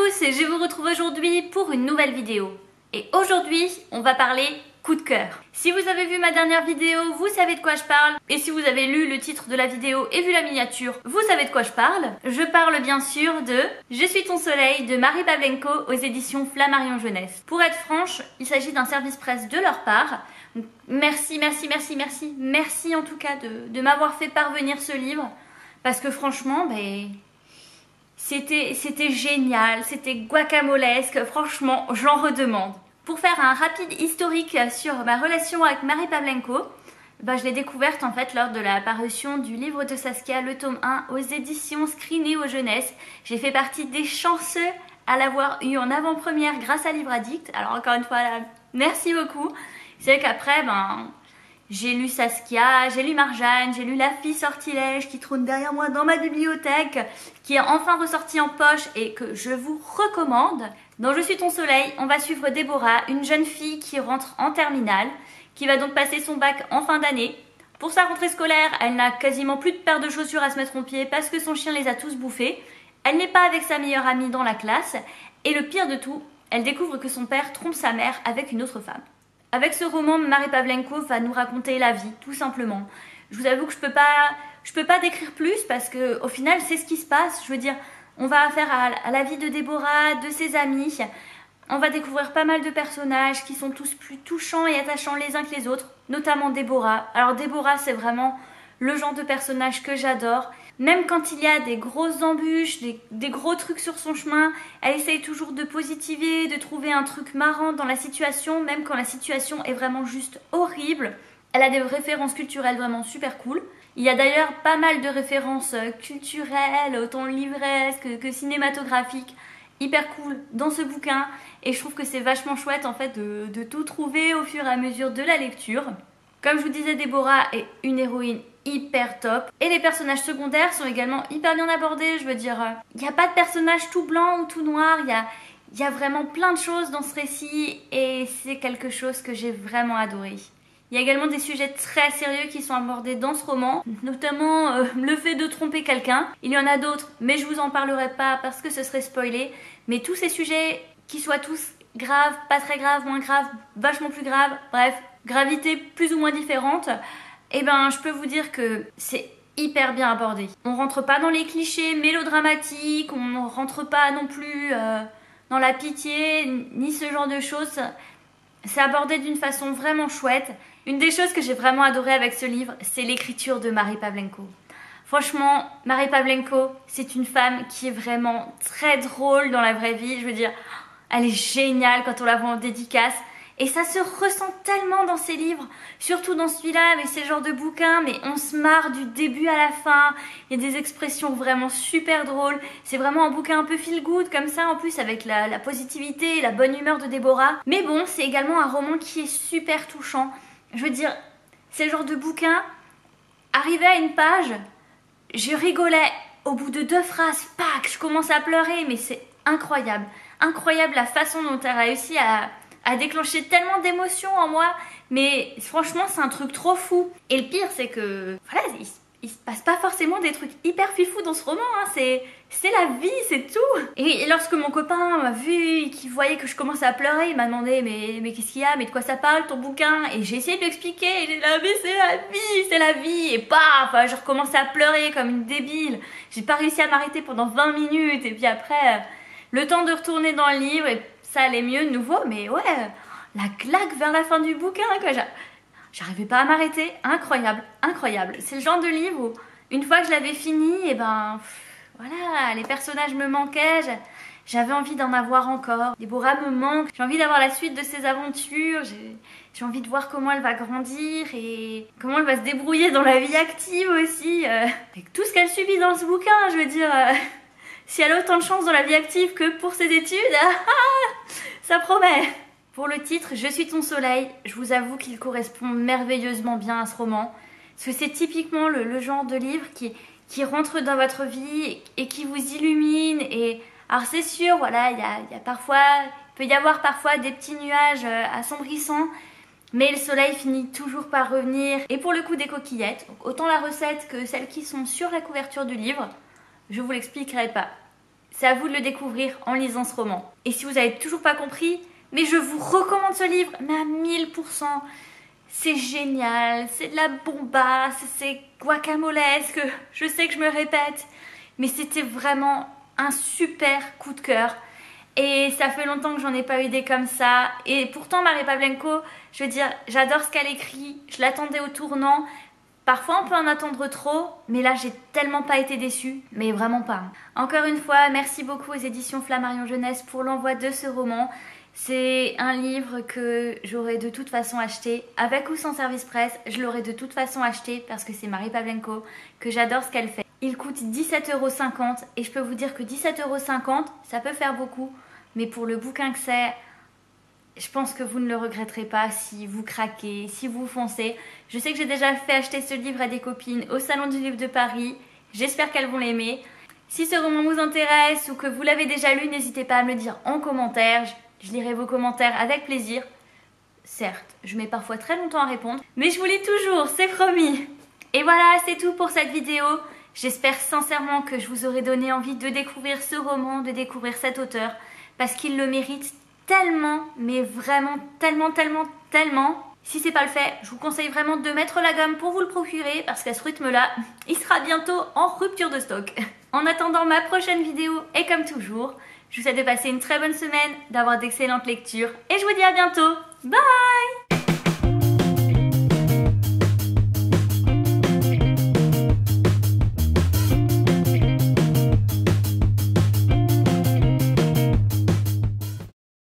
tous, je vous retrouve aujourd'hui pour une nouvelle vidéo. Et aujourd'hui, on va parler coup de cœur. Si vous avez vu ma dernière vidéo, vous savez de quoi je parle. Et si vous avez lu le titre de la vidéo et vu la miniature, vous savez de quoi je parle. Je parle bien sûr de Je suis ton soleil de Marie Pavlenko aux éditions Flammarion Jeunesse. Pour être franche, il s'agit d'un service presse de leur part. Merci en tout cas de m'avoir fait parvenir ce livre. Parce que franchement, c'était génial, c'était guacamolesque, franchement, j'en redemande. Pour faire un rapide historique sur ma relation avec Marie Pavlenko, je l'ai découverte en fait lors de la parution du livre de Saskia, le tome 1, aux éditions Screenéo Jeunesse. J'ai fait partie des chanceux à l'avoir eu en avant-première grâce à Livre Addict. Alors encore une fois, là, merci beaucoup. C'est vrai qu'après, j'ai lu Saskia, j'ai lu Marjane, j'ai lu La fille sortilège qui trône derrière moi dans ma bibliothèque, qui est enfin ressortie en poche et que je vous recommande. Dans Je suis ton soleil, on va suivre Déborah, une jeune fille qui rentre en terminale, qui va donc passer son bac en fin d'année. Pour sa rentrée scolaire, elle n'a quasiment plus de paires de chaussures à se mettre en pied parce que son chien les a tous bouffés. Elle n'est pas avec sa meilleure amie dans la classe. Et le pire de tout, elle découvre que son père trompe sa mère avec une autre femme. Avec ce roman, Marie Pavlenko va nous raconter la vie, tout simplement. Je vous avoue que je peux pas décrire plus parce que au final, c'est ce qui se passe. Je veux dire, on va affaire à la vie de Déborah, de ses amis. On va découvrir pas mal de personnages qui sont tous plus touchants et attachants les uns que les autres, notamment Déborah. Alors Déborah, c'est vraiment le genre de personnage que j'adore. Même quand il y a des grosses embûches, des gros trucs sur son chemin, elle essaye toujours de positiver, de trouver un truc marrant dans la situation, même quand la situation est vraiment juste horrible. Elle a des références culturelles vraiment super cool. Il y a d'ailleurs pas mal de références culturelles, autant livresques que cinématographiques, hyper cool dans ce bouquin. Et je trouve que c'est vachement chouette en fait de tout trouver au fur et à mesure de la lecture. Comme je vous disais, Déborah est une héroïne hyper top. Et les personnages secondaires sont également hyper bien abordés. Je veux dire, il n'y a pas de personnage tout blanc ou tout noir. Il y a vraiment plein de choses dans ce récit. Et c'est quelque chose que j'ai vraiment adoré. Il y a également des sujets très sérieux qui sont abordés dans ce roman. Notamment le fait de tromper quelqu'un. Il y en a d'autres, mais je vous en parlerai pas parce que ce serait spoilé. Mais tous ces sujets, qu'ils soient tous graves, pas très graves, moins graves, vachement plus graves, bref, gravité plus ou moins différente, je peux vous dire que c'est hyper bien abordé. On rentre pas dans les clichés mélodramatiques, on ne rentre pas non plus dans la pitié, ni ce genre de choses. C'est abordé d'une façon vraiment chouette. Une des choses que j'ai vraiment adoré avec ce livre, c'est l'écriture de Marie Pavlenko. Franchement, Marie Pavlenko, c'est une femme qui est vraiment très drôle dans la vraie vie. Je veux dire, elle est géniale quand on la voit en dédicace. Et ça se ressent tellement dans ses livres, surtout dans celui-là, avec ces genres de bouquins, mais on se marre du début à la fin. Il y a des expressions vraiment super drôles. C'est vraiment un bouquin un peu feel good comme ça, en plus avec la positivité et la bonne humeur de Déborah. Mais bon, c'est également un roman qui est super touchant. Je veux dire, c'est le genre de bouquin, arrivé à une page, je rigolais. Au bout de 2 phrases, pac, je commence à pleurer, mais c'est incroyable. Incroyable la façon dont elle a réussi à déclencher tellement d'émotions en moi, mais franchement c'est un truc trop fou. Et le pire c'est que voilà, il se passe pas forcément des trucs hyper fifous dans ce roman, hein. C'est la vie, c'est tout. Et lorsque mon copain m'a vu, qu'il voyait que je commençais à pleurer, il m'a demandé mais qu'est-ce qu'il y a, mais de quoi ça parle ton bouquin? Et j'ai essayé de lui expliquer, il est là mais c'est la vie, et paf, je recommençais à pleurer comme une débile. J'ai pas réussi à m'arrêter pendant 20 minutes, et puis après le temps de retourner dans le livre, et ça allait mieux de nouveau, mais ouais, la claque vers la fin du bouquin, quoi. J'arrivais pas à m'arrêter. Incroyable, incroyable. C'est le genre de livre où, une fois que je l'avais fini, voilà, les personnages me manquaient, j'avais envie d'en avoir encore. Déborah me manque, j'ai envie d'avoir la suite de ses aventures, j'ai envie de voir comment elle va grandir et comment elle va se débrouiller dans la vie active aussi, avec tout ce qu'elle subit dans ce bouquin, je veux dire... Si elle a autant de chance dans la vie active que pour ses études, ça promet. Pour le titre, Je suis ton soleil, je vous avoue qu'il correspond merveilleusement bien à ce roman. Parce que c'est typiquement le genre de livre qui rentre dans votre vie et qui vous illumine. Et alors c'est sûr, voilà, il peut y avoir parfois des petits nuages assombrissants. Mais le soleil finit toujours par revenir. Et pour le coup des coquillettes, donc autant la recette que celles qui sont sur la couverture du livre, je vous l'expliquerai pas. c'est à vous de le découvrir en lisant ce roman. Et si vous n'avez toujours pas compris, mais je vous recommande ce livre, mais à 1000%. C'est génial, c'est de la bombasse, c'est guacamolesque, je sais que je me répète, mais c'était vraiment un super coup de cœur. Et ça fait longtemps que j'en ai pas eu des comme ça. Et pourtant, Mary Pavlenko, je veux dire, j'adore ce qu'elle écrit, je l'attendais au tournant. Parfois, on peut en attendre trop, mais là, j'ai tellement pas été déçue, mais vraiment pas. Encore une fois, merci beaucoup aux éditions Flammarion Jeunesse pour l'envoi de ce roman. C'est un livre que j'aurais de toute façon acheté, avec ou sans service presse, je l'aurais de toute façon acheté parce que c'est Mary Pavlenko, que j'adore ce qu'elle fait. Il coûte 17,50 € et je peux vous dire que 17,50 €, ça peut faire beaucoup, mais pour le bouquin que c'est, je pense que vous ne le regretterez pas si vous craquez, si vous foncez. Je sais que j'ai déjà fait acheter ce livre à des copines au Salon du Livre de Paris, j'espère qu'elles vont l'aimer. Si ce roman vous intéresse ou que vous l'avez déjà lu, n'hésitez pas à me le dire en commentaire. Je lirai vos commentaires avec plaisir. Certes, je mets parfois très longtemps à répondre, mais je vous lis toujours, c'est promis. Et voilà, c'est tout pour cette vidéo. J'espère sincèrement que je vous aurai donné envie de découvrir ce roman, de découvrir cet auteur, parce qu'il le mérite tellement, mais vraiment tellement. Si c'est pas le fait, je vous conseille vraiment de mettre la gomme pour vous le procurer, parce qu'à ce rythme-là, il sera bientôt en rupture de stock. En attendant ma prochaine vidéo, et comme toujours, je vous souhaite de passer une très bonne semaine, d'avoir d'excellentes lectures, et je vous dis à bientôt. Bye!